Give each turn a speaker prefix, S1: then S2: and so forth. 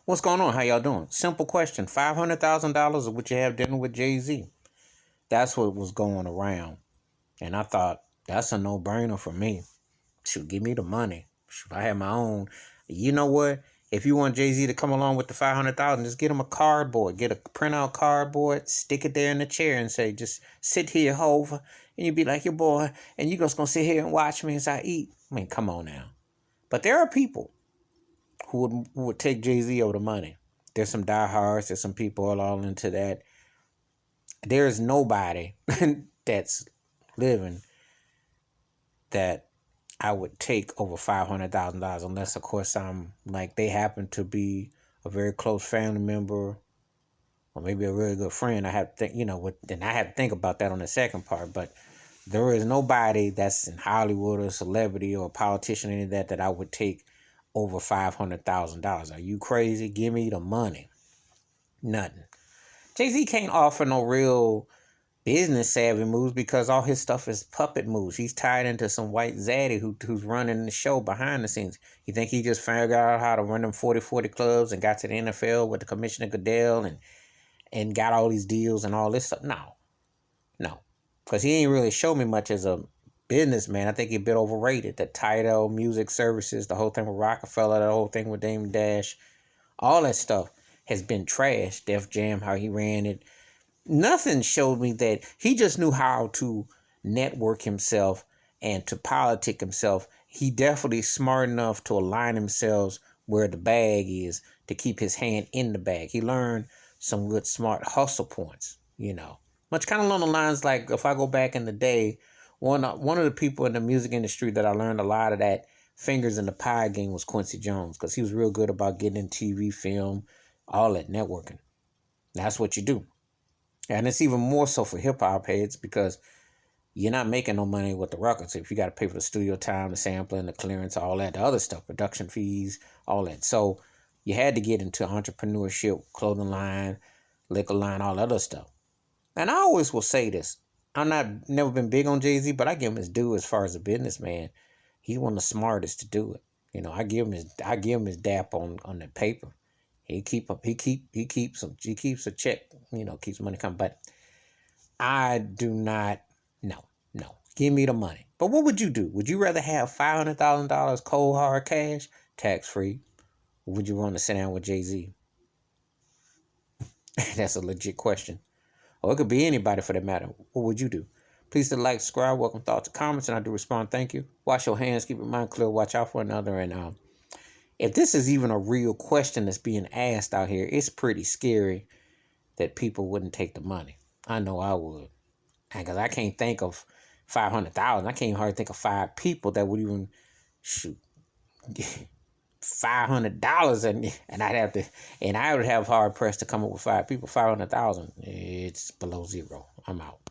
S1: What's going on? How y'all doing? Simple question. $500,000 of what you have dinner with Jay-Z. That's what was going around. And I thought, that's a no-brainer for me. Should give me the money. Should I have my own? You know what? If you want Jay-Z to come along with the 500,000, just get him a cardboard. Get a printout cardboard, stick it there in the chair and say, just sit here, Hov. And you be like, your boy, and you just gonna sit here and watch me as I eat. I mean, come on now. But there are people who would take Jay-Z over the money. There's some diehards. There's some people all into that. There's nobody that's living that I would take over $500,000 unless, of course, I'm like they happen to be a very close family member or maybe a really good friend. I have to think, then I have to think about that on the second part. But there is nobody that's in Hollywood or a celebrity or a politician, any of that I would take over $500,000. Are you crazy? Give me the money. Nothing. Jay-Z can't offer no real business savvy moves because all his stuff is puppet moves. He's tied into some white zaddy who's running the show behind the scenes. You think he just figured out how to run them 40-40 clubs and got to the NFL with the Commissioner Goodell and got all these deals and all this stuff? No. Because he ain't really showed me much as a businessman. I think he a bit overrated. The Tidal Music Services, the whole thing with Rockefeller, the whole thing with Dame Dash, all that stuff has been trash. Def Jam, how he ran it. Nothing showed me that he just knew how to network himself and to politic himself. He definitely smart enough to align himself where the bag is to keep his hand in the bag. He learned some good smart hustle points, Much kind of along the lines like if I go back in the day, one of the people in the music industry that I learned a lot of that fingers in the pie game was Quincy Jones, because he was real good about getting in TV, film, all that networking. That's what you do. And it's even more so for hip-hop heads because you're not making no money with the records. If you got to pay for the studio time, the sampling, the clearance, all that, the other stuff, production fees, all that. So you had to get into entrepreneurship, clothing line, liquor line, all that other stuff. And I always will say this. Never been big on Jay-Z, but I give him his due as far as a businessman. He's one of the smartest to do it. I give him his dap on the paper. He keeps a check, keeps money coming. But I do not, no. Give me the money. But what would you do? Would you rather have $500,000 cold hard cash, tax free? Or would you want to sit down with Jay-Z? That's a legit question. Or it could be anybody for that matter. What would you do? Please hit like, subscribe, welcome thoughts and comments, and I do respond. Thank you. Wash your hands, keep your mind clear, watch out for another. And if this is even a real question that's being asked out here, it's pretty scary that people wouldn't take the money. I know I would. Because I can't think of 500,000. I can't even hardly think of 5 people that would even shoot $500 and I would have hard pressed to come up with 5 people. 500,000. It's below zero. I'm out.